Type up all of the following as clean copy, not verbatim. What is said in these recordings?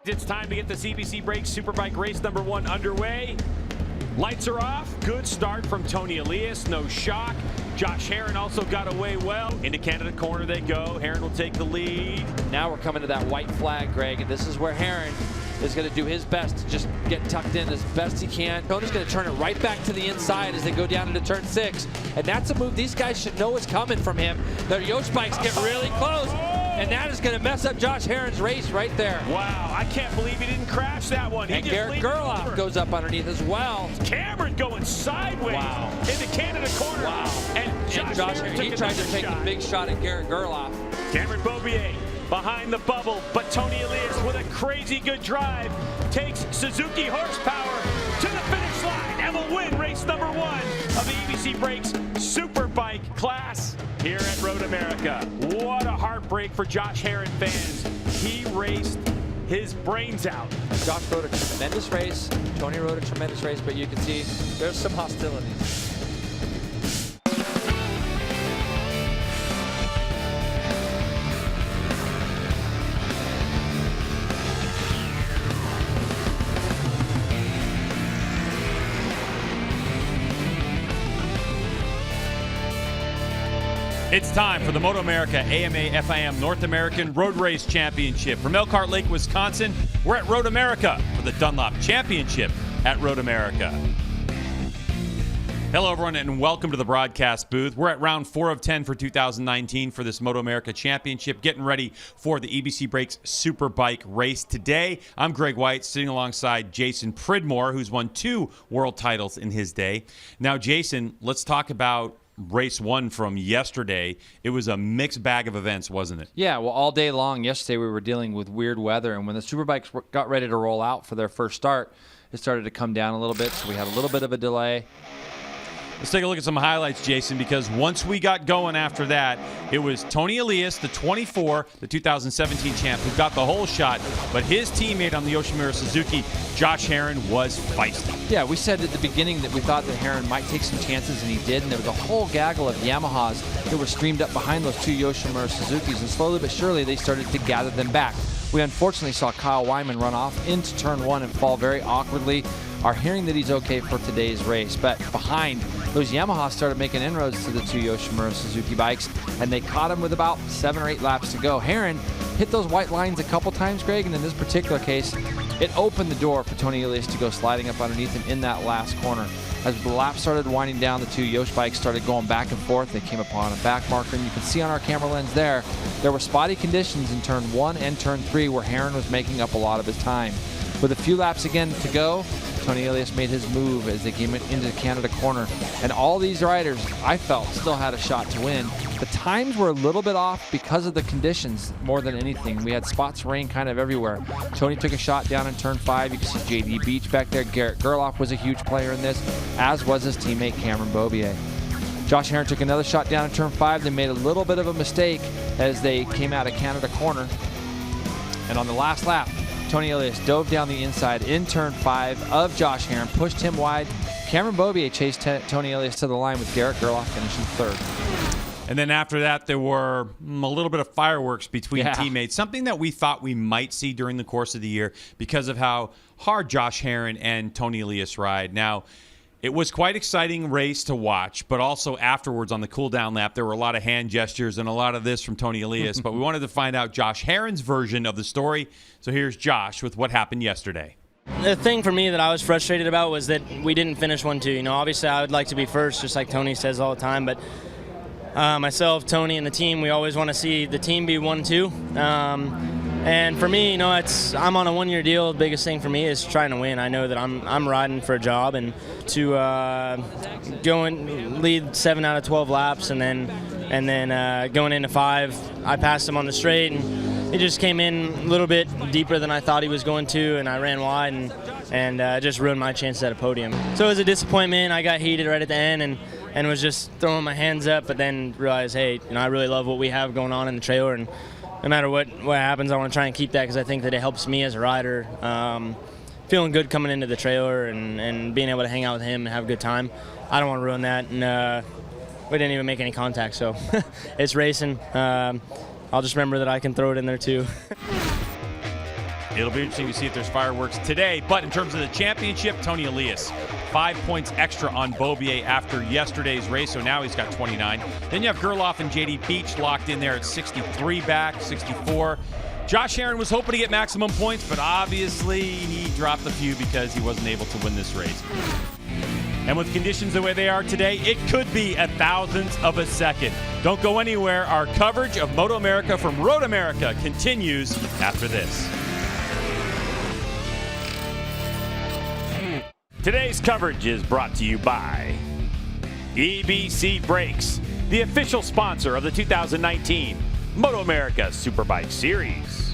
It's time to get this EBC Brakes Superbike race number 1 underway. Lights are off. Good start from Tony Elias. No shock. Josh Herrin also got away well. Into Canada corner they go. Herrin will take the lead. Now we're coming to that white flag, Greg, and this is where Herrin is going to do his best to just get tucked in as best he can. Tony's going to turn it right back to the inside as they go down into turn 6. And that's a move these guys should know is coming from him. Their Yosh bikes get really close. And that is going to mess up Josh Herrin's race right there. Wow, I can't believe he didn't crash that one. And Garrett Gerloff goes up underneath as well. Cameron going sideways into Canada corner. Wow. And Josh Herrin he tried to take the big shot at Garrett Gerloff. Cameron Beaubier behind the bubble, but Tony Elias with a crazy good drive takes Suzuki horsepower to the finish line and will win race number 1 of the EBC Brakes Superbike class here at Road America. What a heartbreak for Josh Herrin fans. He raced his brains out. Josh rode a tremendous race. Tony rode a tremendous race, but you can see there's some hostilities. It's time for the MotoAmerica AMA FIM North American Road Race Championship. From Elkhart Lake, Wisconsin, we're at Road America for the Dunlop Championship at Road America. Hello, everyone, and welcome to the broadcast booth. We're at round 4 of 10 for 2019 for this MotoAmerica Championship, getting ready for the EBC Brakes Superbike race. Today, I'm Greg White, sitting alongside Jason Pridmore, who's won 2 world titles in his day. Now, Jason, let's talk about race 1 from yesterday. It was a mixed bag of events, wasn't it? Yeah, well, all day long yesterday we were dealing with weird weather, and when the Superbikes got ready to roll out for their first start, it started to come down a little bit, so we had a little bit of a delay. Let's take a look at some highlights, Jason, because once we got going after that, it was Tony Elias, the 24, the 2017 champ, who got the whole shot, but his teammate on the Yoshimura Suzuki, Josh Herrin, was feisty. Yeah, we said at the beginning that we thought that Herrin might take some chances, and he did, and there was a whole gaggle of Yamahas that were streamed up behind those 2 Yoshimura Suzukis, and slowly but surely they started to gather them back. We unfortunately saw Kyle Wyman run off into turn 1 and fall very awkwardly. Are hearing that he's okay for today's race, but behind, those Yamahas started making inroads to the 2 Yoshimura Suzuki bikes, and they caught him with about 7 or 8 laps to go. Herrin hit those white lines a couple times, Greg, and in this particular case, it opened the door for Tony Elias to go sliding up underneath him in that last corner. As the lap started winding down, the 2 Yosh bikes started going back and forth. They came upon a back marker, and you can see on our camera lens there were spotty conditions in turn 1 and turn 3 where Herrin was making up a lot of his time. With a few laps again to go, Tony Elias made his move as they came into the Canada corner. And all these riders, I felt, still had a shot to win. The times were a little bit off because of the conditions more than anything. We had spots of rain kind of everywhere. Tony took a shot down in turn 5. You can see J.D. Beach back there. Garrett Gerloff was a huge player in this, as was his teammate Cameron Beaubier. Josh Herrin took another shot down in turn 5. They made a little bit of a mistake as they came out of Canada corner. And on the last lap, Tony Elias dove down the inside in turn 5 of Josh Herrin, pushed him wide. Cameron Beaubier chased Tony Elias to the line with Garrett Gerloff finishing 3rd. And then after that, there were a little bit of fireworks between teammates, something that we thought we might see during the course of the year because of how hard Josh Herrin and Tony Elias ride. Now, it was quite exciting race to watch, but also afterwards on the cool-down lap, there were a lot of hand gestures and a lot of this from Tony Elias. But we wanted to find out Josh Herrin's version of the story. So here's Josh with what happened yesterday. The thing for me that I was frustrated about was that we didn't finish 1-2. You know, obviously I would like to be first, just like Tony says all the time. But myself, Tony, and the team, we always want to see the team be 1-2. And for me, you know, I'm on a 1-year deal. The biggest thing for me is trying to win. I know that I'm riding for a job, and to go and lead 7 out of 12 laps, and then going into 5, I passed him on the straight, and he just came in a little bit deeper than I thought he was going to, and I ran wide and just ruined my chances at a podium. So it was a disappointment. I got heated right at the end and was just throwing my hands up, but then realized, hey, you know, I really love what we have going on in the trailer, and no matter what happens, I want to try and keep that because I think that it helps me as a rider. Feeling good coming into the trailer and being able to hang out with him and have a good time. I don't want to ruin that, and we didn't even make any contact, so it's racing. I'll just remember that I can throw it in there too. It'll be interesting to see if there's fireworks today. But in terms of the championship, Tony Elias, 5 points extra on Beaubier after yesterday's race, so now he's got 29. Then you have Gerloff and JD Beach locked in there at 63 back, 64. Josh Herrin was hoping to get maximum points, but obviously he dropped a few because he wasn't able to win this race. And with conditions the way they are today, it could be a thousandth of a second. Don't go anywhere. Our coverage of MotoAmerica from Road America continues after this. Today's coverage is brought to you by EBC Brakes, the official sponsor of the 2019 MotoAmerica Superbike Series.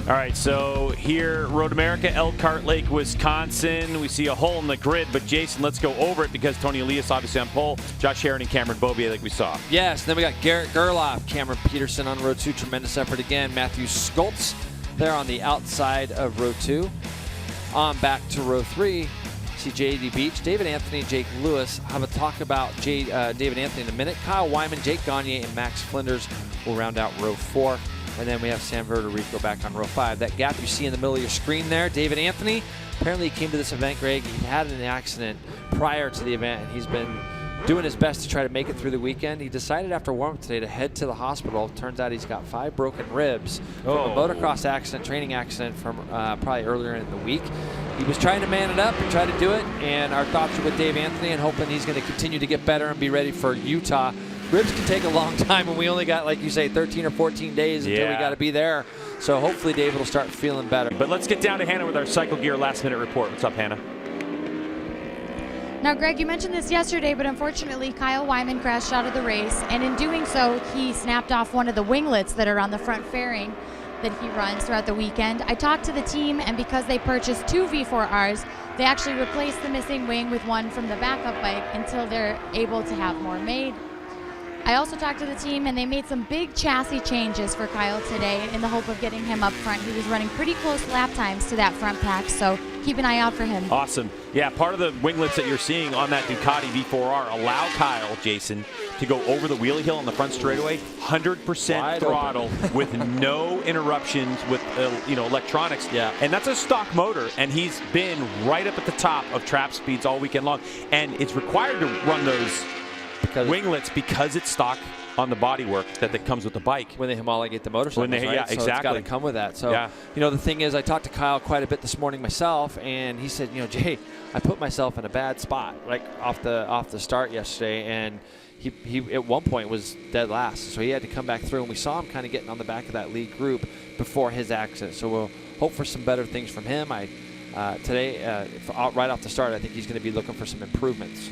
All right, so here, Road America, Elkhart Lake, Wisconsin. We see a hole in the grid, but Jason, let's go over it because Tony Elias obviously on pole, Josh Herrin and Cameron Beaubier like we saw. Yes, then we got Garrett Gerloff, Cameron Peterson on row 2, tremendous effort again. Matthew Schultz there on the outside of row 2. On back to row 3, see JD Beach, David Anthony, Jake Lewis. Have a talk about David Anthony in a minute. Kyle Wyman, Jake Gagne, and Max Flinders will round out row 4. And then we have Sam Verderico back on row 5. That gap you see in the middle of your screen there, David Anthony, apparently he came to this event, Greg. He had an accident prior to the event, and he's been doing his best to try to make it through the weekend. He decided after warm-up today to head to the hospital. Turns out he's got 5 broken ribs from a motocross accident, training accident from probably earlier in the week. He was trying to man it up and try to do it, and our thoughts are with Dave Anthony and hoping he's going to continue to get better and be ready for Utah. Ribs can take a long time, and we only got, like you say, 13 or 14 days until we got to be there. So hopefully David will start feeling better. But let's get down to Hannah with our Cycle Gear last-minute report. What's up, Hannah? Now, Greg, you mentioned this yesterday, but unfortunately, Kyle Wyman crashed out of the race, and in doing so, he snapped off one of the winglets that are on the front fairing that he runs throughout the weekend. I talked to the team, and because they purchased 2 V4Rs, they actually replaced the missing wing with one from the backup bike until they're able to have more made. I also talked to the team, and they made some big chassis changes for Kyle today in the hope of getting him up front. He was running pretty close lap times to that front pack, so keep an eye out for him. Awesome. Yeah, part of the winglets that you're seeing on that Ducati V4R allow Kyle, Jason, to go over the wheelie hill on the front straightaway, 100% Wide throttle with no interruptions with electronics. Yeah. And that's a stock motor, and he's been right up at the top of trap speeds all weekend long. And it's required to run those winglets because it's stock on the bodywork that comes with the bike. When they homologate the motorcycles, right? Yeah, so exactly. It's got to come with that. So, the thing is, I talked to Kyle quite a bit this morning myself, and he said, Jay, I put myself in a bad spot, like off the start yesterday, and he at one point was dead last, so he had to come back through, and we saw him kind of getting on the back of that lead group before his accident. So we'll hope for some better things from him. Today, right off the start, I think he's going to be looking for some improvements.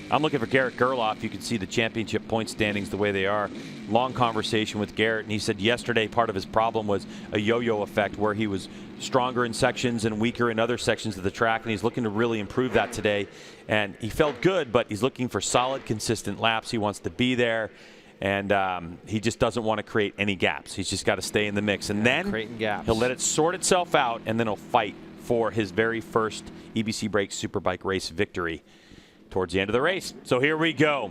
I'm looking for Garrett Gerloff. You can see the championship point standings the way they are. Long conversation with Garrett, and he said yesterday part of his problem was a yo-yo effect where he was stronger in sections and weaker in other sections of the track, and he's looking to really improve that today. And he felt good, but he's looking for solid, consistent laps. He wants to be there, and he just doesn't want to create any gaps. He's just got to stay in the mix. And then he'll let it sort itself out, and then he'll fight for his very first EBC Brakes Superbike race victory towards the end of the race. So here we go.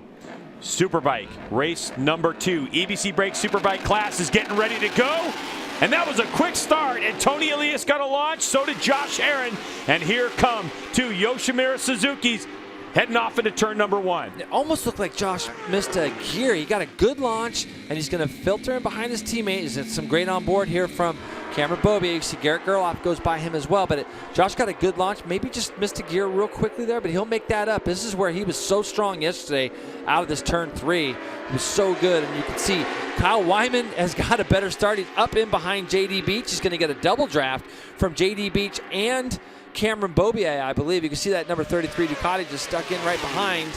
Superbike, race number 2. EBC Brakes Superbike class is getting ready to go. And that was a quick start, and Tony Elias got a launch, so did Josh Herrin. And here come 2 Yoshimura Suzukis heading off into turn number 1. It almost looked like Josh missed a gear. He got a good launch, and he's going to filter in behind his teammates. There's some great on board here from Cameron Beaubier. You see Garrett Gerloff goes by him as well, but Josh got a good launch. Maybe just missed a gear real quickly there, but he'll make that up. This is where he was so strong yesterday out of this turn 3. He was so good, and you can see Kyle Wyman has got a better start. He's up in behind JD Beach. He's going to get a double draft from JD Beach and Cameron Beaubier, I believe. You can see that number 33 Ducati just stuck in right behind.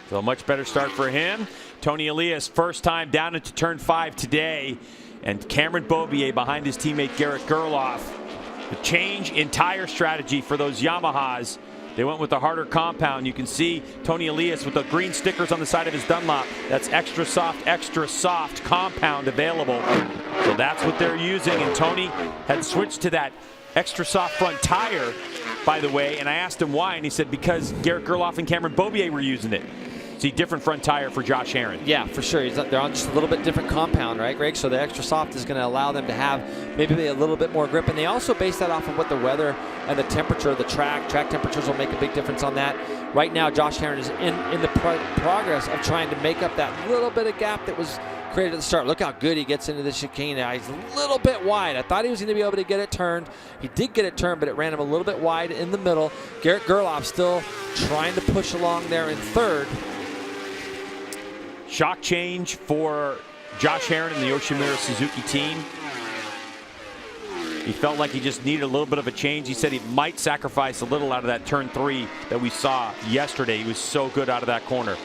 So a much better start for him. Tony Elias, first time down into turn 5 today. And Cameron Beaubier behind his teammate Garrett Gerloff. The change in tire strategy for those Yamahas. They went with the harder compound. You can see Tony Elias with the green stickers on the side of his Dunlop. That's extra soft compound available. So that's what they're using. And Tony had switched to that extra soft front tire, by the way. And I asked him why, and he said because Garrett Gerloff and Cameron Beaubier were using it. See, different front tire for Josh Herrin. Yeah, for sure. They're on just a little bit different compound, right, Greg? So the extra soft is going to allow them to have maybe a little bit more grip. And they also base that off of what the weather and the temperature of the track. Track temperatures will make a big difference on that. Right now, Josh Herrin is in the progress of trying to make up that little bit of gap that was created at the start. Look how good he gets into the chicane now. He's a little bit wide. I thought he was going to be able to get it turned. He did get it turned, but it ran him a little bit wide in the middle. Garrett Gerloff still trying to push along there in third. Shock change for Josh Herrin and the Yoshimura Suzuki team. He felt like he just needed a little bit of a change. He said he might sacrifice a little out of that turn 3 that we saw yesterday. He was so good out of that corner.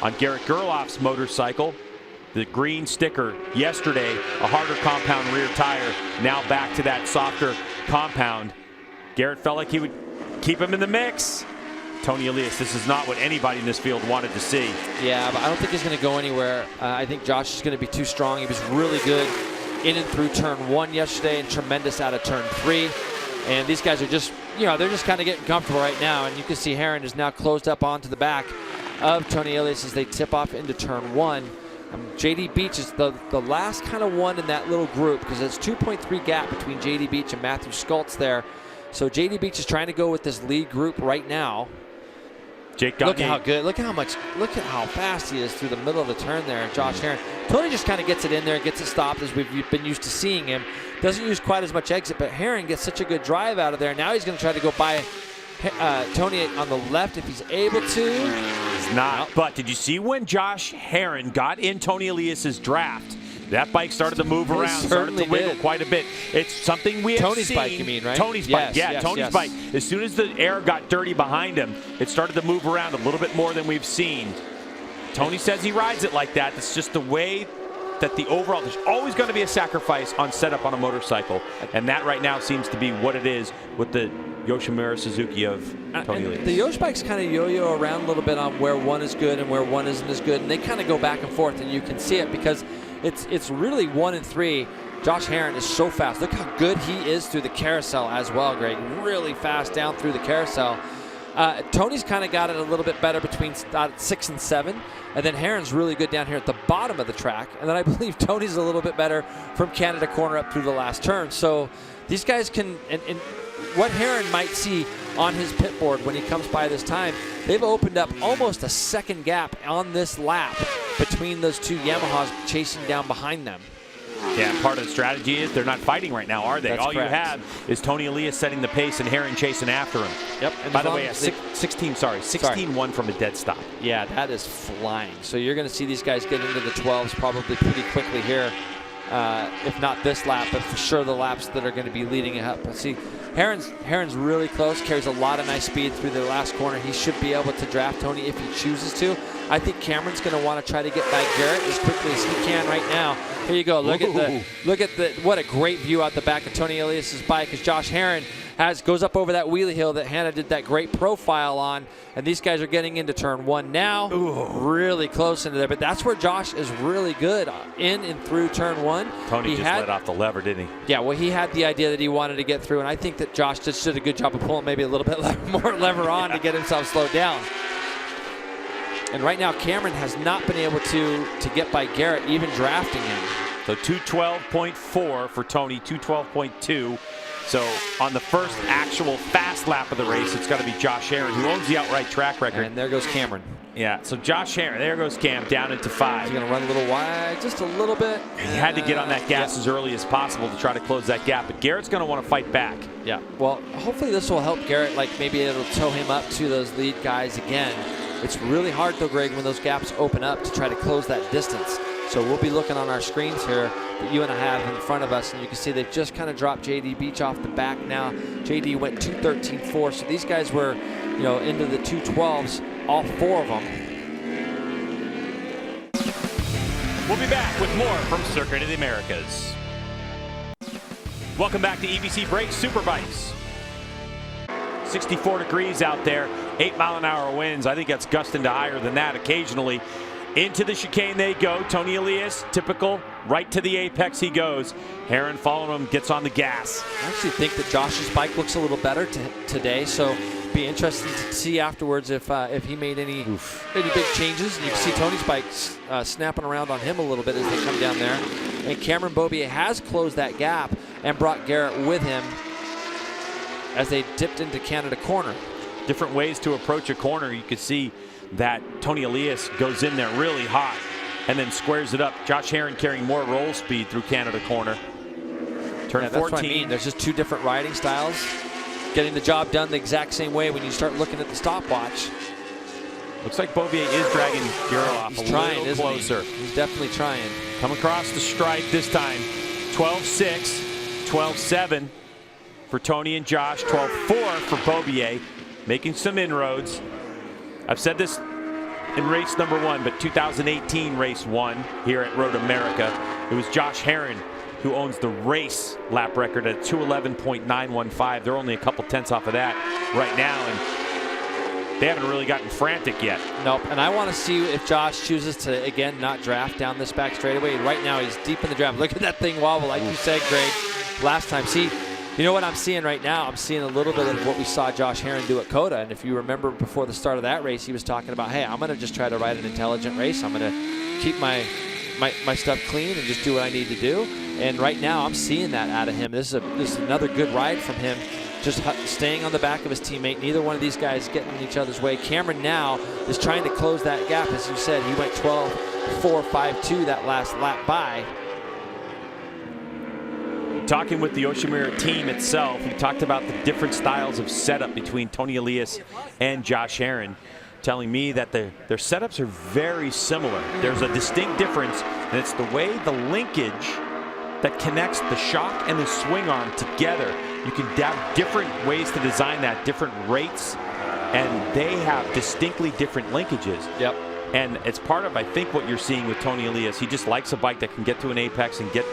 On Garrett Gerloff's motorcycle, the green sticker yesterday, a harder compound rear tire, now back to that softer compound. Garrett felt like he would keep him in the mix. Tony Elias, this is not what anybody in this field wanted to see. Yeah, but I don't think he's going to go anywhere. I think Josh is going to be too strong. He was really good in and through turn 1 yesterday and tremendous out of turn 3. And these guys are just, they're just kind of getting comfortable right now. And you can see Herrin is now closed up onto the back of Tony Elias as they tip off into turn 1. JD Beach is the last kind of one in that little group because there's 2.3 gap between JD Beach and Matthew Schultz there. So JD Beach is trying to go with this lead group right now. Jake Look at how good, look at how fast he is through the middle of the turn there, Josh Herrin. Tony just kind of gets it in there, gets it stopped as we've been used to seeing him. Doesn't use quite as much exit, but Herrin gets such a good drive out of there. Now he's going to try to go by Tony on the left if he's able to. He's not. But did you see when Josh Herrin got in Tony Elias's draft? That bike started to move around, started to wiggle quite a bit. It's something we have Tony's seen. bike, you mean, right? Tony's bike, yeah, Tony's bike. As soon as the air got dirty behind him, it started to move around a little bit more than we've seen. Tony says he rides it like that. It's just the way that the overall, there's always going to be a sacrifice on setup on a motorcycle. And that right now seems to be what it is with the Yoshimura Suzuki of Tony Elias. The Yosh bikes kind of yo-yo around a little bit on where one is good and where one isn't as good. And they kind of go back and forth, and you can see it because it's really 1 and 3. Josh Herrin is so fast. Look how good he is through the carousel as well, Greg. Really fast down through the carousel. Tony's kind of got it a little bit better between 6 and 7. And then Herrin's really good down here at the bottom of the track. And then I believe Tony's a little bit better from Canada corner up through the last turn. So these guys can, and what Herrin might see on his pit board when he comes by this time, they've opened up almost a second gap on this lap between those two Yamahas chasing down behind them. Yeah, part of the strategy is they're not fighting right now, are they? That's All correct. You have is Tony Elias setting the pace and Herrin chasing after him. Yep. And by the way, 16-1 from a dead stop. Yeah, that is flying. So you're going to see these guys get into the 12s probably pretty quickly here. If not this lap, but for sure the laps that are going to be leading it up. But see, Herrin's really close, carries a lot of nice speed through the last corner. He should be able to draft Tony if he chooses to. I think Cameron's going to want to try to get by Garrett as quickly as he can right now. Here you go. Look at the what a great view out the back of Tony Elias's bike as Josh Herrin goes up over that wheelie hill that Hannah did that great profile on, and these guys are getting into turn 1 now. Really close into there, but that's where Josh is really good in and through turn 1. Tony just let off the lever, didn't he? Yeah, well, he had the idea that he wanted to get through, and I think that Josh just did a good job of pulling maybe a little bit more lever on to get himself slowed down. And right now, Cameron has not been able to get by Garrett, even drafting him. So 212.4 for Tony, 212.2. So on the first actual fast lap of the race, it's got to be Josh Herrin, who owns the outright track record. And there goes Cameron. Yeah, so Josh Herrin, there goes Cam, down into 5. He's going to run a little wide, just a little bit. He had to get on that gas as early as possible to try to close that gap, but Garrett's going to want to fight back. Yeah, well, hopefully this will help Garrett, like maybe it'll tow him up to those lead guys again. It's really hard, though, Greg, when those gaps open up to try to close that distance. So we'll be looking on our screens here that you and I have in front of us, and you can see they've just kind of dropped JD Beach off the back now. JD went 213.4, so these guys were, into the 212s, all 4 of them. We'll be back with more from Circuit of the Americas. Welcome back to EBC Brakes Superbikes. 64 degrees out there, 8-mile-an-hour winds. I think that's gusting to higher than that occasionally. Into the chicane they go. Tony Elias, typical, right to the apex he goes. Herrin following him, gets on the gas. I actually think that Josh's bike looks a little better today, so Be interesting to see afterwards if he made any big changes. And you can see Tony's bike snapping around on him a little bit as they come down there. And Cameron Beaubier has closed that gap and brought Garrett with him as they dipped into Canada corner. Different ways to approach a corner. You could see that Tony Elias goes in there really hot and then squares it up. Josh Herrin carrying more roll speed through Canada corner. Turn 14. That's what I mean. There's just two different riding styles. Getting the job done the exact same way when you start looking at the stopwatch. Looks like Beaubier is dragging Garrett off a little closer. He's definitely trying. Come across the stripe this time. 12-6, 12-7 for Tony and Josh. 12-4 for Beaubier. Making some inroads. I've said this in race number 1, but 2018 race 1 here at MotoAmerica. It was Josh Herrin who owns the race lap record at 211.915. They're only a couple tenths off of that right now, and they haven't really gotten frantic yet. Nope, and I want to see if Josh chooses to, again, not draft down this back straightaway. Right now, he's deep in the draft. Look at that thing wobble, like you said, Greg, last time. See, you know what I'm seeing right now? I'm seeing a little bit of what we saw Josh Herrin do at COTA, and if you remember before the start of that race, he was talking about, hey, I'm going to just try to ride an intelligent race. I'm going to keep my stuff clean and just do what I need to do. And right now, I'm seeing that out of him. This is another good ride from him, just staying on the back of his teammate. Neither one of these guys getting in each other's way. Cameron now is trying to close that gap. As you said, he went 12.452 that last lap by. Talking with the Yoshimura team itself, we talked about the different styles of setup between Tony Elias and Josh Herrin, telling me that their setups are very similar. There's a distinct difference, and it's the way the linkage that connects the shock and the swing arm together. You can have different ways to design that, different rates, and they have distinctly different linkages. Yep. And it's part of, I think, what you're seeing with Tony Elias. He just likes a bike that can get to an apex and get,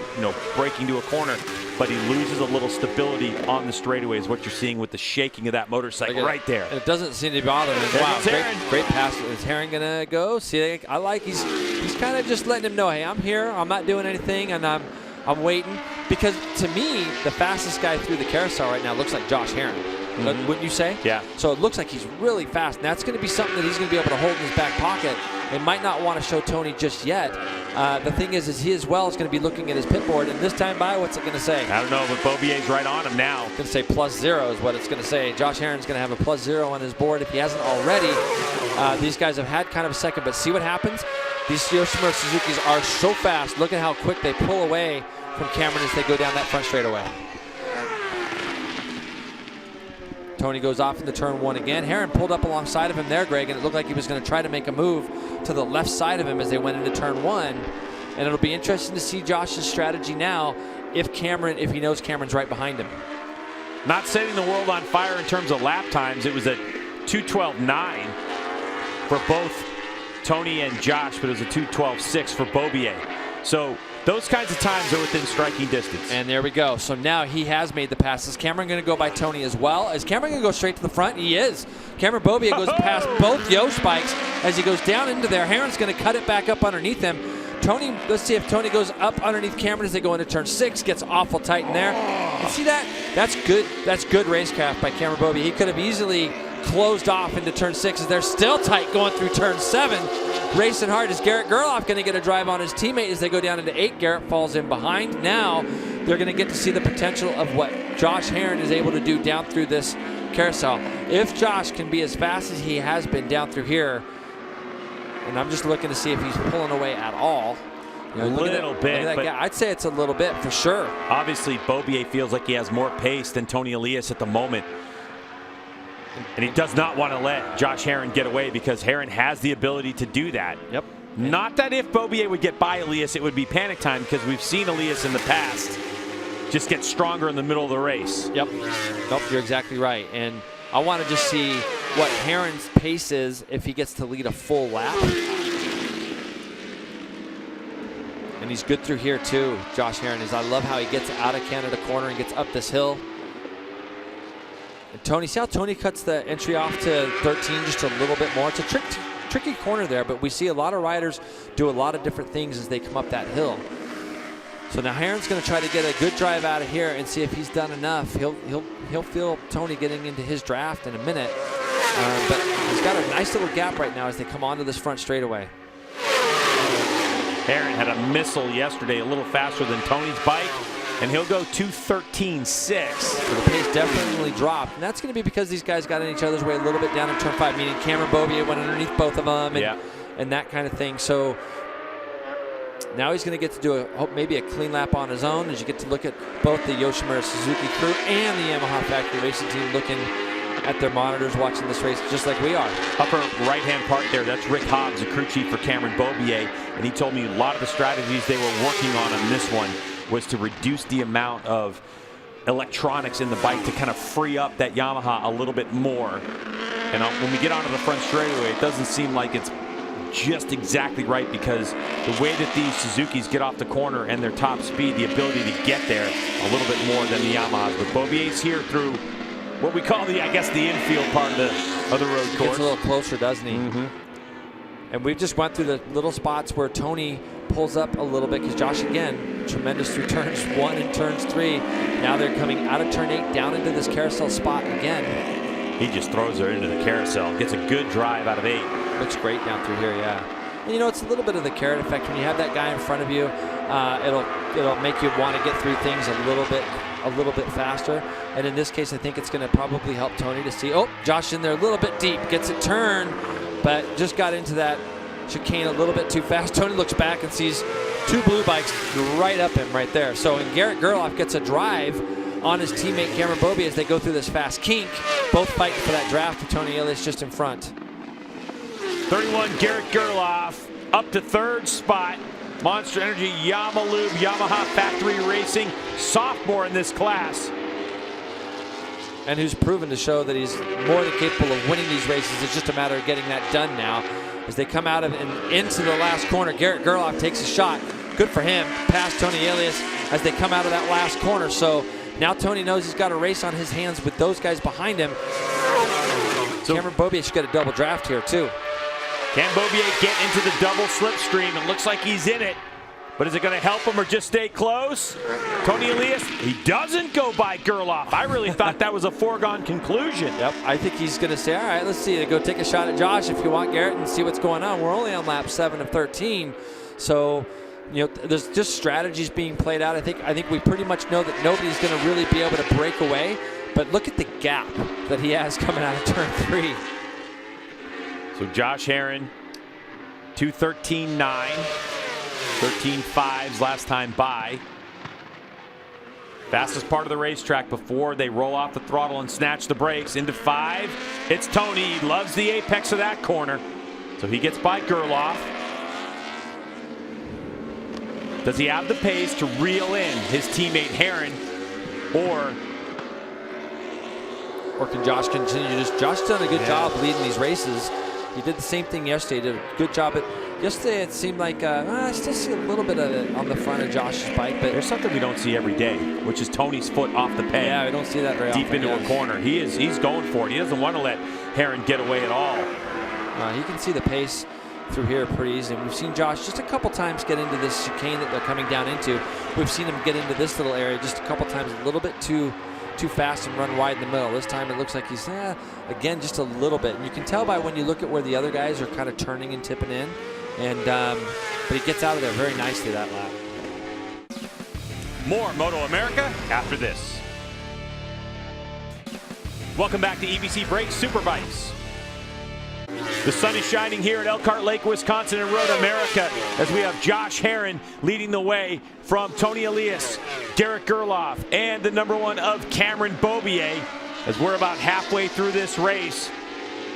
braking to a corner, but he loses a little stability on the straightaway, is what you're seeing with the shaking of that motorcycle right there. And it doesn't seem to bother him. Wow, great pass. Is Herrin gonna go? See, I like he's kind of just letting him know, hey, I'm here. I'm not doing anything, and I'm waiting, because to me, the fastest guy through the carousel right now looks like Josh Herrin. Wouldn't you say? Yeah. So it looks like he's really fast, and that's going to be something that he's going to be able to hold in his back pocket. They might not want to show Tony just yet. The thing is he as well is going to be looking at his pit board, and this time by, what's it going to say? I don't know, but Beaubier's right on him now. It's going to say +0 is what it's going to say. Josh Herrin's going to have a +0 on his board if he hasn't already. These guys have had kind of a second, but see what happens? These Yoshimura Suzukis are so fast. Look at how quick they pull away from Cameron as they go down that front straightaway. Tony goes off into turn 1 again. Herrin pulled up alongside of him there, Greg, and it looked like he was going to try to make a move to the left side of him as they went into turn 1. And it'll be interesting to see Josh's strategy now if he knows Cameron's right behind him. Not setting the world on fire in terms of lap times. It was a 2:12.9 for both Tony and Josh, but it was a 2:12.6 for Beaubier. So those kinds of times are within striking distance. And there we go. So now he has made the pass. Is Cameron going to go by Tony as well? Is Cameron going to go straight to the front? He is. Cameron Beaubier goes past both Yosh bikes as he goes down into there. Herrin's going to cut it back up underneath him. Tony, let's see if Tony goes up underneath Cameron as they go into turn 6. Gets awful tight in there. You see that? That's good. That's good racecraft by Cameron Beaubier. He could have easily closed off into turn 6 as they're still tight going through turn 7. Racing hard. Is Garrett Gerloff going to get a drive on his teammate as they go down into 8? Garrett falls in behind. Now they're going to get to see the potential of what Josh Herrin is able to do down through this carousel. If Josh can be as fast as he has been down through here, and I'm just looking to see if he's pulling away at all. A little bit. But I'd say it's a little bit for sure. Obviously, Beaubier feels like he has more pace than Tony Elias at the moment. And he does not want to let Josh Herrin get away because Herrin has the ability to do that. Yep. Not that if Beaubier would get by Elias, it would be panic time, because we've seen Elias in the past just get stronger in the middle of the race. Yep. Nope, you're exactly right. And I want to just see what Herrin's pace is if he gets to lead a full lap. And he's good through here too, Josh Herrin is. I love how he gets out of Canada corner and gets up this hill. And Tony, see how Tony cuts the entry off to 13 just a little bit more? It's a tricky corner there, but we see a lot of riders do a lot of different things as they come up that hill. So now Herron's going to try to get a good drive out of here and see if he's done enough. He'll feel Tony getting into his draft in a minute. But he's got a nice little gap right now as they come onto this front straightaway. Herron had a missile yesterday, a little faster than Tony's bike, and he'll go 2:13.6. So the pace definitely dropped, and that's going to be because these guys got in each other's way a little bit down in turn 5, meaning Cameron Beaubier went underneath both of them and that kind of thing. So now he's going to get to do maybe a clean lap on his own as you get to look at both the Yoshimura Suzuki crew and the Yamaha factory racing team looking at their monitors watching this race just like we are. Upper right-hand part there, that's Rick Hobbs, the crew chief for Cameron Beaubier, and he told me a lot of the strategies they were working on this one was to reduce the amount of electronics in the bike to kind of free up that Yamaha a little bit more. And when we get onto the front straightaway, it doesn't seem like it's just exactly right because the way that these Suzukis get off the corner and their top speed, the ability to get there a little bit more than the Yamahas. But Beaubier's here through what we call the infield part of the road course. Gets a little closer, doesn't he? And we've just went through the little spots where Tony pulls up a little bit because Josh, again, tremendous through turns 1 and turns 3. Now they're coming out of turn 8 down into this carousel spot again. He just throws her into the carousel. Gets a good drive out of 8. Looks great down through here, yeah. And you know, it's a little bit of the carrot effect. When you have that guy in front of you, it'll make you want to get through things a little bit faster. And in this case, I think it's going to probably help Tony to see, oh, Josh in there a little bit deep, gets it turned, but just got into that chicane a little bit too fast. Tony looks back and sees 2 blue bikes right up him right there. So, and Garrett Gerloff gets a drive on his teammate Cameron Beaubier as they go through this fast kink, both fighting for that draft with Tony Elias just in front. 31, Garrett Gerloff up to 3rd spot. Monster Energy Yamaha Factory Racing, sophomore in this class. And who's proven to show that he's more than capable of winning these races. It's just a matter of getting that done now. As they come out of and into the last corner, Garrett Gerloff takes a shot. Good for him, past Tony Elias as they come out of that last corner. So now Tony knows he's got a race on his hands with those guys behind him. So Cameron Beaubier should get a double draft here too. Can Beaubier get into the double slipstream? It looks like he's in it. But is it going to help him or just stay close? Tony Elias, he doesn't go by Gerloff. I really thought that was a foregone conclusion. Yep, I think he's going to say, all right, let's see. Go take a shot at Josh if you want, Garrett, and see what's going on. We're only on lap 7 of 13. So, you know, there's just strategies being played out. I think we pretty much know that nobody's going to really be able to break away. But look at the gap that he has coming out of turn 3. So Josh Herron, 2:13.9, 13.5s last time by. Fastest part of the racetrack before they roll off the throttle and snatch the brakes into 5. It's Tony. He loves the apex of that corner. So he gets by Gerloff. Does he have the pace to reel in his teammate Herron, or can Josh continue? Josh's done a good job leading these races. He did the same thing yesterday. He did a good job. Yesterday it seemed like I still see a little bit of it on the front of Josh's bike, but there's something we don't see every day, which is Tony's foot off the peg. Yeah, we don't see that very often. Deep into a corner. He's going for it. He doesn't want to let Herron get away at all. He can see the pace through here pretty easy. And we've seen Josh just a couple times get into this chicane that they're coming down into. We've seen him get into this little area just a couple times, a little bit too fast and run wide in the middle. This time it looks like he's, again, just a little bit. And you can tell by when you look at where the other guys are kind of turning and tipping in. And but he gets out of there very nicely that lap. More MotoAmerica after this. Welcome back to EBC Brakes Superbikes. The sun is shining here at Elkhart Lake, Wisconsin and MotoAmerica as we have Josh Herron leading the way from Tony Elias, Garrett Gerloff, and the #1 of Cameron Beaubier. As we're about halfway through this race,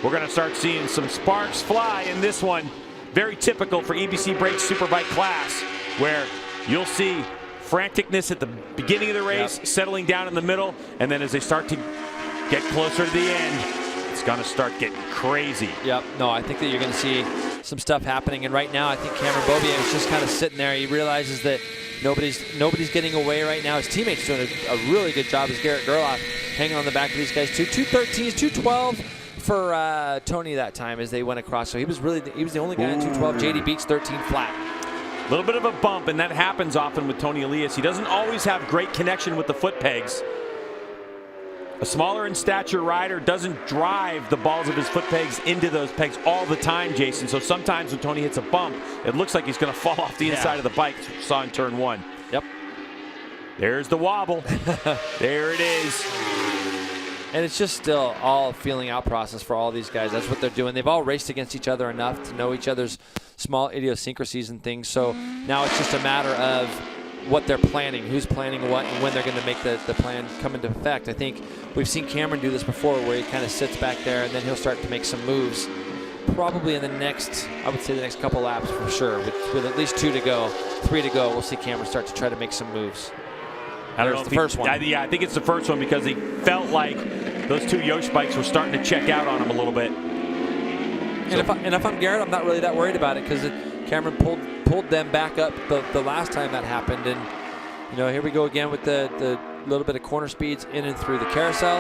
we're going to start seeing some sparks fly in this one. Very typical for EBC Brakes Superbike class, where you'll see franticness at the beginning of the race, settling down in the middle, and then as they start to get closer to the end, it's going to start getting crazy. Yep. No, I think that you're going to see some stuff happening. And right now, I think Cameron Beaubier is just kind of sitting there. He realizes that nobody's getting away right now. His teammate's doing a really good job as Garrett Gerloff hanging on the back of these guys too. 2:13s, 2:12 for Tony that time as they went across. So he was the only guy in 2:12. JD Beach 13 flat. A little bit of a bump, and that happens often with Tony Elias. He doesn't always have great connection with the foot pegs. A smaller in stature rider doesn't drive the balls of his foot pegs into those pegs all the time, Jason. So sometimes when Tony hits a bump, it looks like he's going to fall off the inside of the bike. Saw in turn 1. Yep. There's the wobble. There it is. And it's just still all a feeling out process for all these guys. That's what they're doing. They've all raced against each other enough to know each other's small idiosyncrasies and things. So now it's just a matter of what they're planning, who's planning what, and when they're going to make the plan come into effect. I think we've seen Cameron do this before where he kind of sits back there and then he'll start to make some moves. Probably in the next, I would say the next couple laps for sure. With at least 2 to go, 3 to go, we'll see Cameron start to try to make some moves. I don't know if the first one. I think it's the first one because he felt like those 2 Yosh bikes were starting to check out on him a little bit. And if I'm Garrett, I'm not really that worried about it because Cameron pulled them back up the last time that happened. And, you know, here we go again with the little bit of corner speeds in and through the carousel.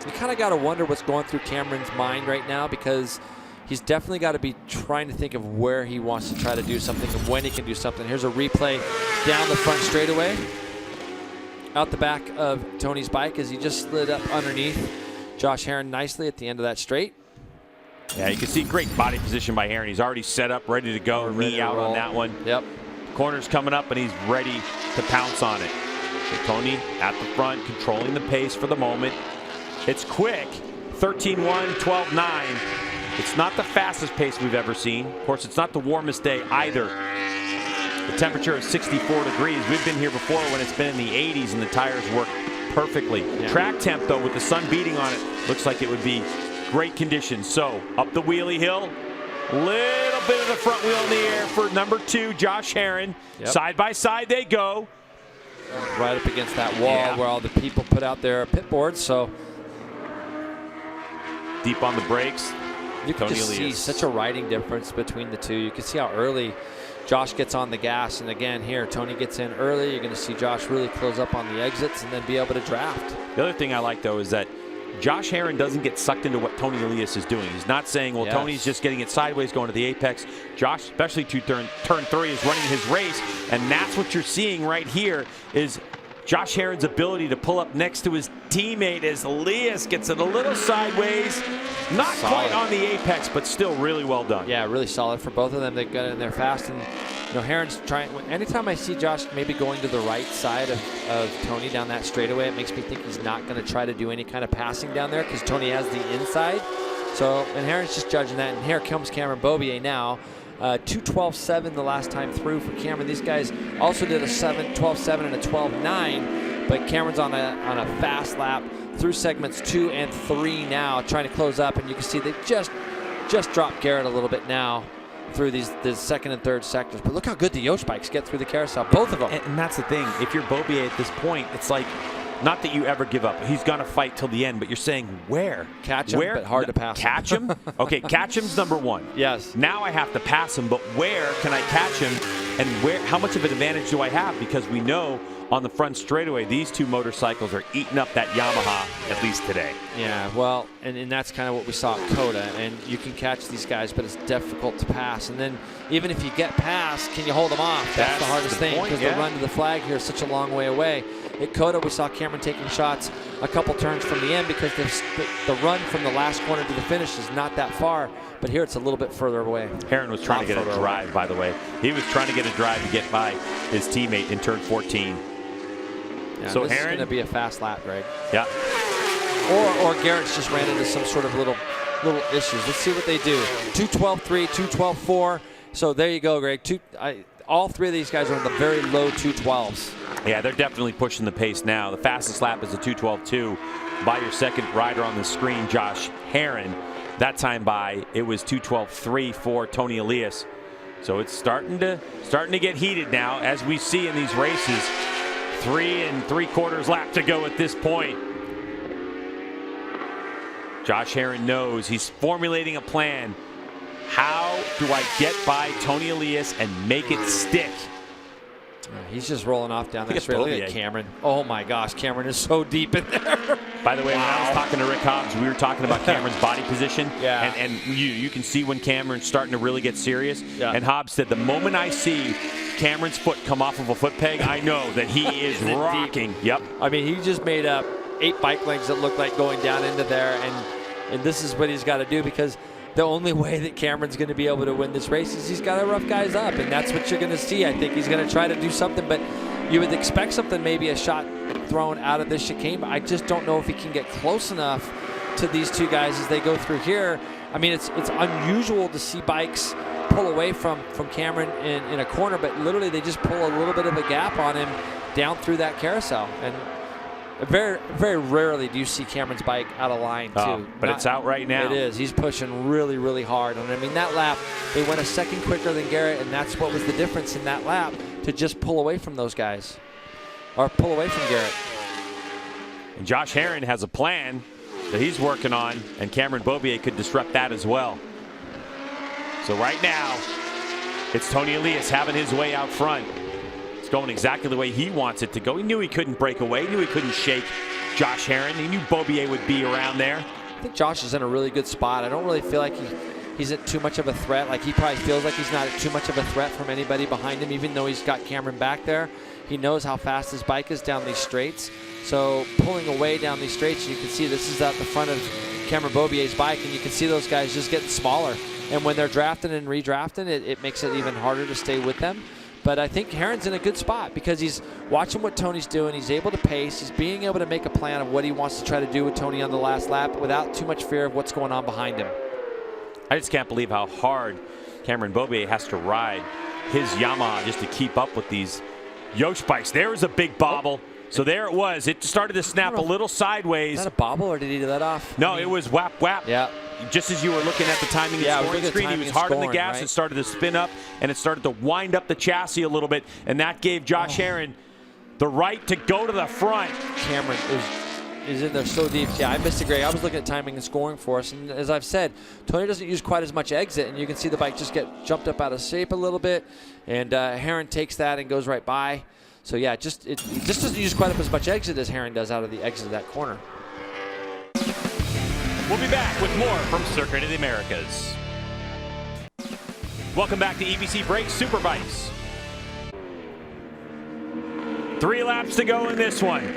You kind of got to wonder what's going through Cameron's mind right now because he's definitely got to be trying to think of where he wants to try to do something and when he can do something. Here's a replay down the front straightaway. Out the back of Tony's bike as he just slid up underneath Josh Herrin nicely at the end of that straight. Yeah, you can see great body position by Herrin. He's already set up, ready to go, knee out on that one. Yep. Corner's coming up, and he's ready to pounce on it. So Tony at the front, controlling the pace for the moment. It's quick, 13.1, 12.9. It's not the fastest pace we've ever seen. Of course, it's not the warmest day either. The temperature is 64 degrees. We've been here before when it's been in the 80s and the tires work perfectly. Yeah. Track temp, though, with the sun beating on it, looks like it would be great conditions. So, up the wheelie hill. Little bit of the front wheel in the air for number 2, Josh Herrin. Yep. Side by side they go. Right up against that wall where all the people put out their pit boards. So, deep on the brakes. You can just see such a riding difference between the two. You can see how early Josh gets on the gas. And again, here, Tony gets in early. You're going to see Josh really close up on the exits and then be able to draft. The other thing I like, though, is that Josh Herrin doesn't get sucked into what Tony Elias is doing. He's not saying, well, Tony's just getting it sideways going to the apex. Josh, especially to turn 3, is running his race. And that's what you're seeing right here is Josh Herrin's ability to pull up next to his teammate as Elias gets it a little sideways. Not quite on the apex, but still really well done. Yeah, really solid for both of them. They got in there fast. And, you know, Herrin's trying. Anytime I see Josh maybe going to the right side of Tony down that straightaway, it makes me think he's not going to try to do any kind of passing down there because Tony has the inside. So, and Herrin's just judging that. And here comes Cameron Beaubier now. 2:12.7 the last time through for Cameron. These guys also did a 12.7 and a 12.9, but Cameron's on a fast lap through segments 2 and 3 now, trying to close up, and you can see they just dropped Garrett a little bit now through the second and third sectors. But look how good the Yosh bikes get through the carousel, both of them. And that's the thing. If you're Beaubier at this point, it's like, not that you ever give up. He's going to fight till the end, but you're saying where? Catch him, but hard to pass him. Catch him? Okay, catch him's number 1. Yes. Now I have to pass him, but where can I catch him? And how much of an advantage do I have? Because we know on the front straightaway, these 2 motorcycles are eating up that Yamaha, at least today. Yeah, well, and that's kind of what we saw at COTA. And you can catch these guys, but it's difficult to pass. And then even if you get past, can you hold them off? That's the hardest thing because the run to the flag here is such a long way away. At COTA, we saw Cameron taking shots a couple turns from the end because the run from the last corner to the finish is not that far. But here it's a little bit further away. Herrin was trying to get a drive, by the way. He was trying to get a drive to get by his teammate in turn 14. Yeah, so this Herrin, is going to be a fast lap, Greg. Yeah. Or Garrett's just ran into some sort of little issues. Let's see what they do. 2:12.3, 2:12.4. So there you go, Greg. All 3 of these guys are in the very low 2:12s. Yeah, they're definitely pushing the pace now. The fastest lap is a 2:12.2 by your second rider on the screen, Josh Herrin. That time it was 2:12.3 for Tony Elias. So it's starting to get heated now, as we see in these races. 3 3/4 lap to go at this point. Josh Herrin knows he's formulating a plan. How do I get by Tony Elias and make it stick? He's just rolling off down that straight. Look at Cameron. Oh my gosh, Cameron is so deep in there. By the way, when I was talking to Rick Hobbs, we were talking about Cameron's body position. Yeah. And you can see when Cameron's starting to really get serious. Yeah. And Hobbs said, the moment I see Cameron's foot come off of a foot peg, I know that he is rocking. Deep. Yep. I mean, he just made up 8 bike lengths that look like going down into there, and this is what he's got to do, because the only way that Cameron's going to be able to win this race is he's got to rough guys up, and that's what you're going to see. I think he's going to try to do something, but you would expect something, maybe a shot thrown out of this chicane, but I just don't know if he can get close enough to these two guys as they go through here. I mean, it's unusual to see bikes pull away from Cameron in a corner, but literally they just pull a little bit of a gap on him down through that carousel. And very, very rarely do you see Cameron's bike out of line, too. But it's out right now. It is. He's pushing really, really hard. And I mean, that lap, they went a second quicker than Garrett, and that's what was the difference in that lap, to just pull away from those guys, or pull away from Garrett. And Josh Herron has a plan that he's working on, and Cameron Beaubier could disrupt that as well. So right now, it's Tony Elias having his way out front. It's going exactly the way he wants it to go. He knew he couldn't break away. He knew he couldn't shake Josh Herron. He knew Beaubier would be around there. I think Josh is in a really good spot. I don't really feel like he's at too much of a threat. Like, he probably feels like he's not at too much of a threat from anybody behind him, even though he's got Cameron back there. He knows how fast his bike is down these straights. So pulling away down these straights, you can see this is at the front of Cameron Beaubier's bike, and you can see those guys just getting smaller. And when they're drafting and redrafting, it makes it even harder to stay with them. But I think Herron's in a good spot because he's watching what Tony's doing. He's able to pace. He's being able to make a plan of what he wants to try to do with Tony on the last lap without too much fear of what's going on behind him. I just can't believe how hard Cameron Beaubier has to ride his Yamaha just to keep up with these Yosh bikes. There was a big bobble. So there it was. It started to snap a little sideways. Is that a bobble, or did he do that off? No, it was whap, whap. Yeah. Just as you were looking at the timing and scoring screen, he was hard on the gas. Right? It started to spin up, and it started to wind up the chassis a little bit, and that gave Josh Herron the right to go to the front. Cameron is in there so deep. Yeah, I missed it, Greg. I was looking at timing and scoring for us, and as I've said, Tony doesn't use quite as much exit, and you can see the bike just get jumped up out of shape a little bit, and Herron takes that and goes right by. So yeah, it just doesn't use quite as much exit as Herron does out of the exit of that corner. We'll be back with more from Circuit of the Americas. Welcome back to EBC Brakes Superbikes. 3 laps to go in this one.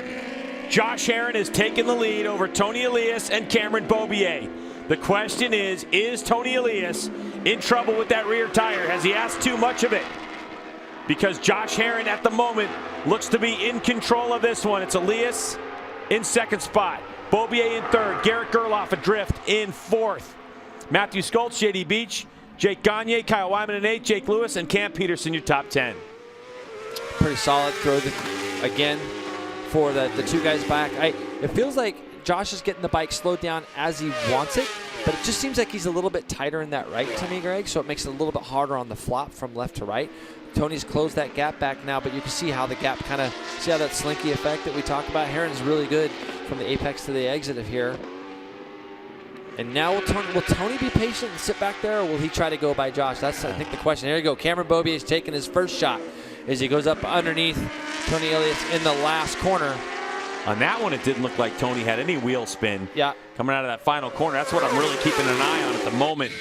Josh Herron is taking the lead over Tony Elias and Cameron Beaubier. The question is Tony Elias in trouble with that rear tire? Has he asked too much of it? Because Josh Herron at the moment looks to be in control of this one. It's Elias in second spot. Beaubier in third. Garrett Gerloff adrift in fourth. Matthew Skoltz, JD Beach, Jake Gagne, Kyle Wyman in eighth, Jake Lewis, and Cam Peterson, your top 10. Pretty solid throw again for the two guys back. It feels like Josh is getting the bike slowed down as he wants it, but it just seems like he's a little bit tighter in that right to me, Greg, so it makes it a little bit harder on the flop from left to right. Tony's closed that gap back now, but you can see how the gap kind of, see how that slinky effect that we talked about? Herron's really good from the apex to the exit of here. And now will Tony be patient and sit back there, or will he try to go by Josh? That's, I think, the question. There you go. Cameron Beaubier is taking his first shot as he goes up underneath Tony Elias in the last corner. On that one, it didn't look like Tony had any wheel spin. Yeah. Coming out of that final corner. That's what I'm really keeping an eye on at the moment.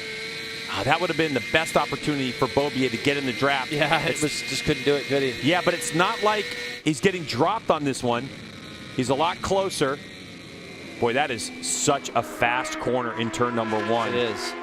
That would have been the best opportunity for Beaubier to get in the draft. Yeah, just couldn't do it, could he? Yeah, but it's not like he's getting dropped on this one. He's a lot closer. Boy, that is such a fast corner in turn number 1. It is.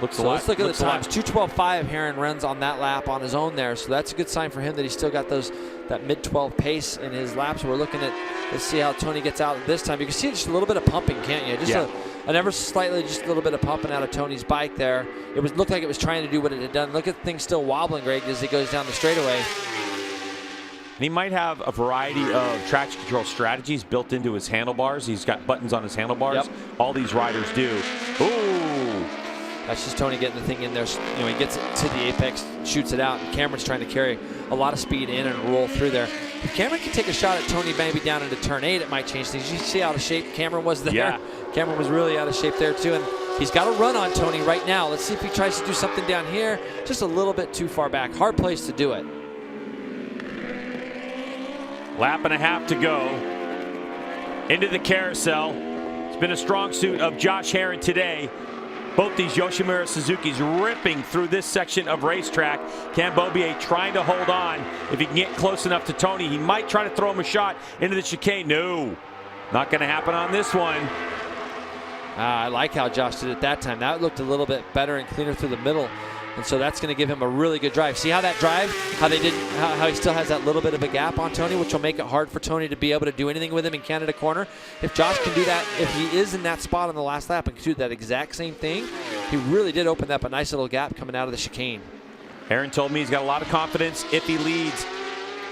Looks a lot. Let's look at the times. 2:12.5 Herron runs on that lap on his own there, so that's a good sign for him that he's still got that mid-12 pace in his laps. We're looking at, let's see how Tony gets out this time. You can see just a little bit of pumping, can't you? Just an ever slightly, just a little bit of pumping out of Tony's bike there. It looked like it was trying to do what it had done. Look at things still wobbling, Greg, as he goes down the straightaway. And he might have a variety of traction control strategies built into his handlebars. He's got buttons on his handlebars. Yep. All these riders do. Ooh. That's just Tony getting the thing in there. You know, he gets it to the apex, shoots it out, and Cameron's trying to carry a lot of speed in and roll through there. If Cameron can take a shot at Tony maybe down into turn 8, it might change things. You see how out of shape Cameron was there? Yeah. Cameron was really out of shape there too, and he's got a run on Tony right now. Let's see if he tries to do something down here. Just a little bit too far back. Hard place to do it. Lap and a half to go. Into the carousel. It's been a strong suit of Josh Herrin today. Both these Yoshimura Suzukis ripping through this section of racetrack. Cam Beaubier trying to hold on. If he can get close enough to Tony, he might try to throw him a shot into the chicane. No, not going to happen on this one. I like how Josh did it that time. That looked a little bit better and cleaner through the middle. And so that's going to give him a really good drive. See how that drive, how he still has that little bit of a gap on Tony, which will make it hard for Tony to be able to do anything with him in Canada Corner. If Josh can do that, if he is in that spot on the last lap and can do that exact same thing, he really did open up a nice little gap coming out of the chicane. Herrin told me he's got a lot of confidence if he leads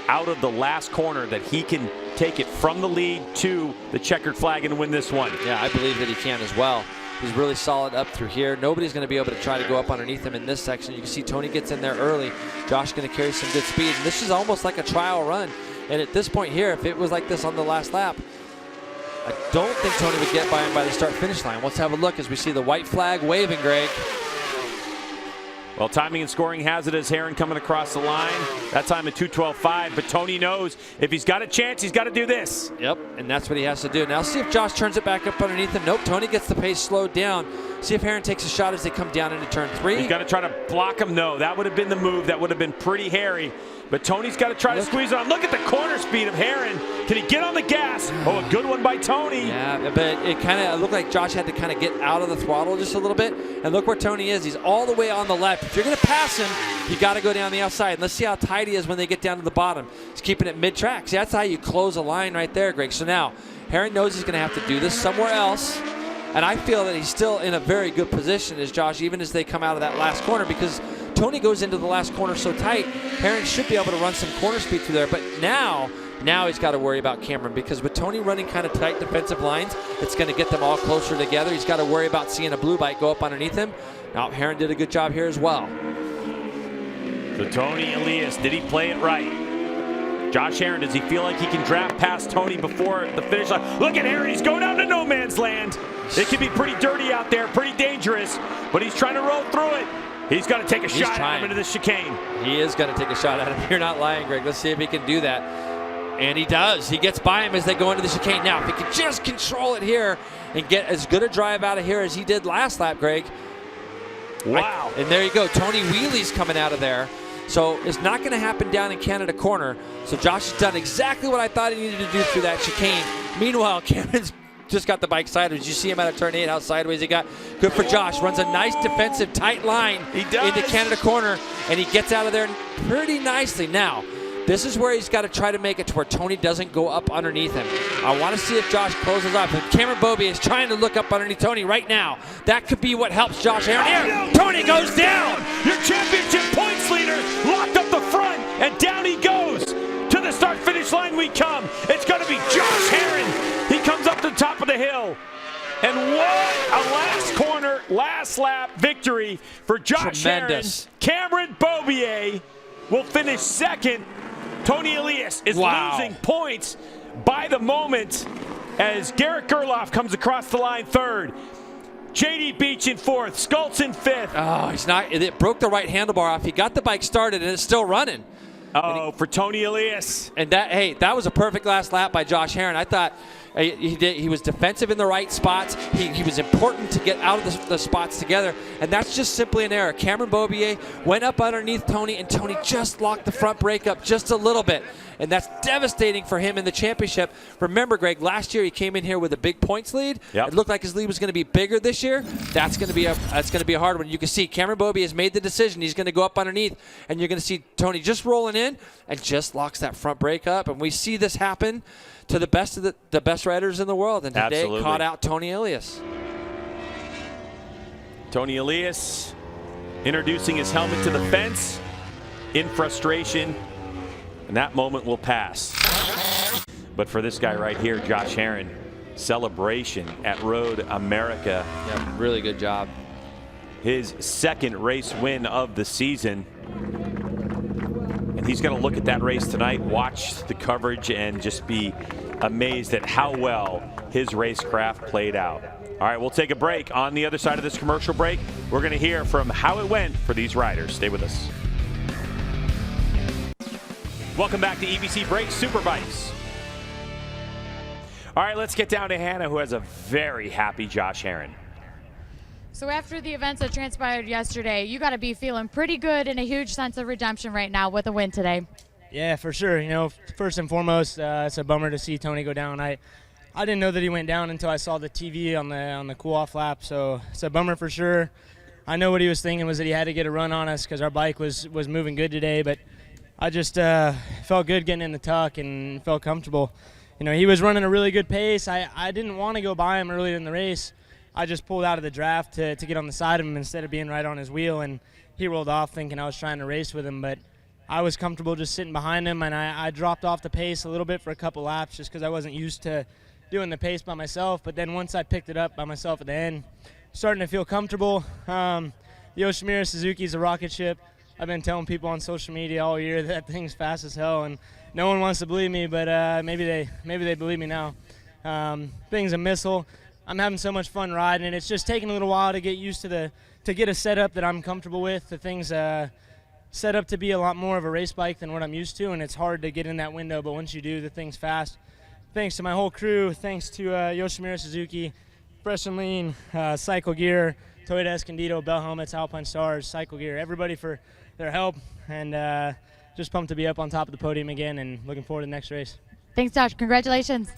out of the last corner that he can take it from the lead to the checkered flag and win this one. Yeah, I believe that he can as well. He's really solid up through here. Nobody's going to be able to try to go up underneath him in this section. You can see Tony gets in there early. Josh going to carry some good speed. And this is almost like a trial run. And at this point here, if it was like this on the last lap, I don't think Tony would get by him by the start-finish line. Let's have a look as we see the white flag waving, Greg. Well, timing and scoring has it as Herrin coming across the line. That time at 2:12.5, but Tony knows if he's got a chance, he's got to do this. Yep, and that's what he has to do. Now see if Josh turns it back up underneath him. Nope, Tony gets the pace slowed down. See if Herrin takes a shot as they come down into turn 3. He's got to try to block him. No, that would have been the move. That would have been pretty hairy. But Tony's got to try to squeeze on. Look at the corner speed of Herrin. Can he get on the gas? Oh, a good one by Tony. Yeah, but it kind of looked like Josh had to kind of get out of the throttle just a little bit. And look where Tony is. He's all the way on the left. If you're going to pass him, you got to go down the outside. And let's see how tight he is when they get down to the bottom. He's keeping it mid-track. See, that's how you close a line right there, Greg. So now, Herrin knows he's going to have to do this somewhere else. And I feel that he's still in a very good position as Josh, even as they come out of that last corner, because Tony goes into the last corner so tight, Herrin should be able to run some corner speed through there. But now he's got to worry about Cameron, because with Tony running kind of tight defensive lines, it's going to get them all closer together. He's got to worry about seeing a blue bike go up underneath him. Now, Herrin did a good job here as well. So Tony Elias, did he play it right? Josh Herrin, does he feel like he can draft past Tony before the finish line? Look at Herrin, he's going down to no man's land. It can be pretty dirty out there, pretty dangerous, but he's trying to roll through it. He's got to take a shot at him into the chicane. He is going to take a shot at him. You're not lying, Greg. Let's see if he can do that. And he does. He gets by him as they go into the chicane. Now, if he can just control it here and get as good a drive out of here as he did last lap, Greg. Wow. And there you go. Tony Wheely's coming out of there. So it's not going to happen down in Canada Corner. So Josh has done exactly what I thought he needed to do through that chicane. Meanwhile, Cameron's just got the bike sideways. You see him out of turn 8, how sideways he got. Good for Josh. Runs a nice defensive tight line into Canada Corner, and he gets out of there pretty nicely. Now, this is where he's got to try to make it to where Tony doesn't go up underneath him. I want to see if Josh closes up. And Cameron Beaubier is trying to look up underneath Tony right now. That could be what helps Josh Herrin. Here, Tony goes down. Your championship points leader locked up the front, and down he goes. To the start-finish line we come. It's going to be Josh Herrin. He comes up to the top of the hill. And what a last corner, last lap victory for Josh Herrin. Cameron Beaubier will finish second. Tony Elias is losing points by the moment as Garrett Gerloff comes across the line third. JD Beach in fourth, Skultz in fifth. Oh, it broke the right handlebar off. He got the bike started and it's still running. Oh, for Tony Elias. And that was a perfect last lap by Josh Herrin. I thought he was defensive in the right spots. He was important to get out of the spots together, and that's just simply an error. Cameron Beaubier went up underneath Tony, and Tony just locked the front brake up just a little bit, and that's devastating for him in the championship. Remember, Greg, last year he came in here with a big points lead. Yep. It looked like his lead was going to be bigger this year. That's going to be a hard one. You can see Cameron Beaubier has made the decision. He's going to go up underneath, and you're going to see Tony just rolling in and just locks that front brake up, and we see this happen to the best of the best riders in the world, and today it caught out Tony Elias. Tony Elias introducing his helmet to the fence in frustration, and that moment will pass. But for this guy right here, Josh Herrin, celebration at MotoAmerica. Yeah, really good job. His second race win of the season. And he's going to look at that race tonight, watch the coverage, and just be amazed at how well his racecraft played out. All right, we'll take a break. On the other side of this commercial break, we're going to hear from how it went for these riders. Stay with us. Welcome back to EBC Brakes Superbikes. All right, let's get down to Hannah, who has a very happy Josh Herrin. So after the events that transpired yesterday, you got to be feeling pretty good and a huge sense of redemption right now with a win today. Yeah, for sure. You know, first and foremost, it's a bummer to see Tony go down. I didn't know that he went down until I saw the TV on the cool-off lap, so it's a bummer for sure. I know what he was thinking was that he had to get a run on us because our bike was moving good today, but I just felt good getting in the tuck and felt comfortable. You know, he was running a really good pace. I didn't want to go by him early in the race. I just pulled out of the draft to get on the side of him instead of being right on his wheel, and he rolled off thinking I was trying to race with him, but I was comfortable just sitting behind him, and I dropped off the pace a little bit for a couple laps just because I wasn't used to doing the pace by myself. But then once I picked it up by myself at the end, starting to feel comfortable. The Yoshimura Suzuki is a rocket ship. I've been telling people on social media all year that thing's fast as hell, and no one wants to believe me, but maybe they believe me now. Thing's a missile. I'm having so much fun riding, and it's just taking a little while to get used to get a setup that I'm comfortable with. The thing's set up to be a lot more of a race bike than what I'm used to, and it's hard to get in that window, but once you do, the thing's fast. Thanks to my whole crew, thanks to Yoshimura Suzuki, Fresh and Lean, Cycle Gear, Toyota Escondido, Bell Helmets, Alpine Stars, Cycle Gear, everybody for their help, and just pumped to be up on top of the podium again and looking forward to the next race. Thanks, Josh. Congratulations.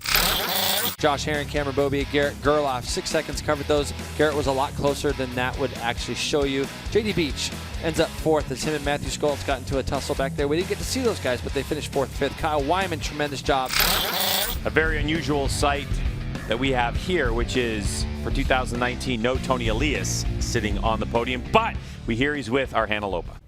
Josh Herrin, Cameron Bobia, Garrett Gerloff, 6 seconds covered those. Garrett was a lot closer than that would actually show you. JD Beach ends up 4th as him and Matthew Schultz got into a tussle back there. We didn't get to see those guys, but they finished 4th, 5th. Kyle Wyman, tremendous job. A very unusual sight that we have here, which is for 2019, no Tony Elias sitting on the podium, but we hear he's with our Hannah Lopa.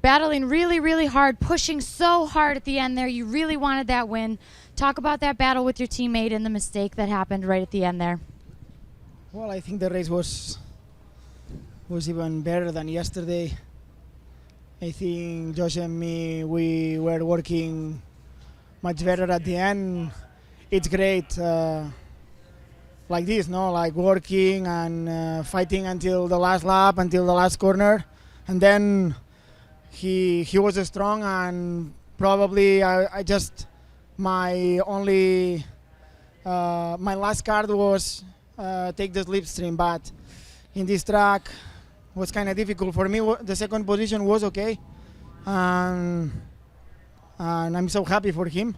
Battling really, really hard, pushing so hard at the end there. You really wanted that win. Talk about that battle with your teammate and the mistake that happened right at the end there. Well, I think the race was even better than yesterday. I think Josh and me, we were working much better at the end. It's great like this, no? Like working and fighting until the last lap, until the last corner. And then he was strong, and probably I just, my last card was take the slipstream, but in this track was kind of difficult for me. The second position was okay, and I'm so happy for him.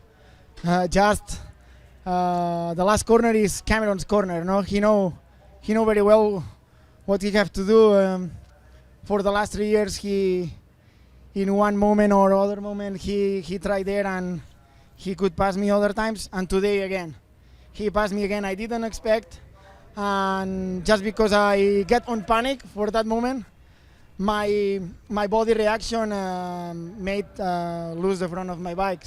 Just the last corner is Cameron's corner. No, he know very well what he have to do. For the last 3 years, he in one moment or other moment he tried there and he could pass me other times, and today again he passed me again. I didn't expect, and just because I get on panic for that moment, my body reaction made lose the front of my bike.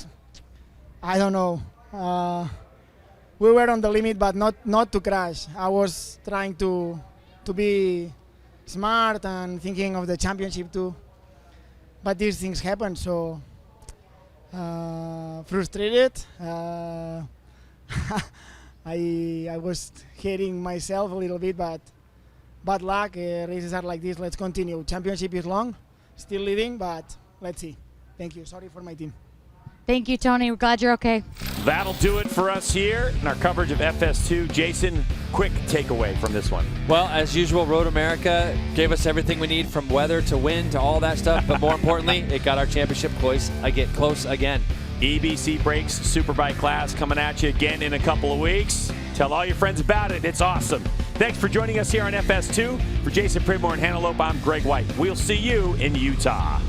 I don't know. We were on the limit, but not to crash. I was trying to be smart and thinking of the championship too. But these things happen, so frustrated. I was hating myself a little bit, but bad luck. Races are like this. Let's continue. Championship is long, still leading, but let's see. Thank you. Sorry for my team. Thank you, Tony. We're glad you're okay. That'll do it for us here in our coverage of FS2. Jason, quick takeaway from this one. Well, as usual, MotoAmerica gave us everything we need, from weather to wind to all that stuff, but more importantly, it got our championship close again. EBC Brakes Superbike class coming at you again in a couple of weeks. Tell all your friends about it. It's awesome. Thanks for joining us here on FS2. For Jason Pridmore and Hannah Lope, I'm Greg White. We'll see you in Utah.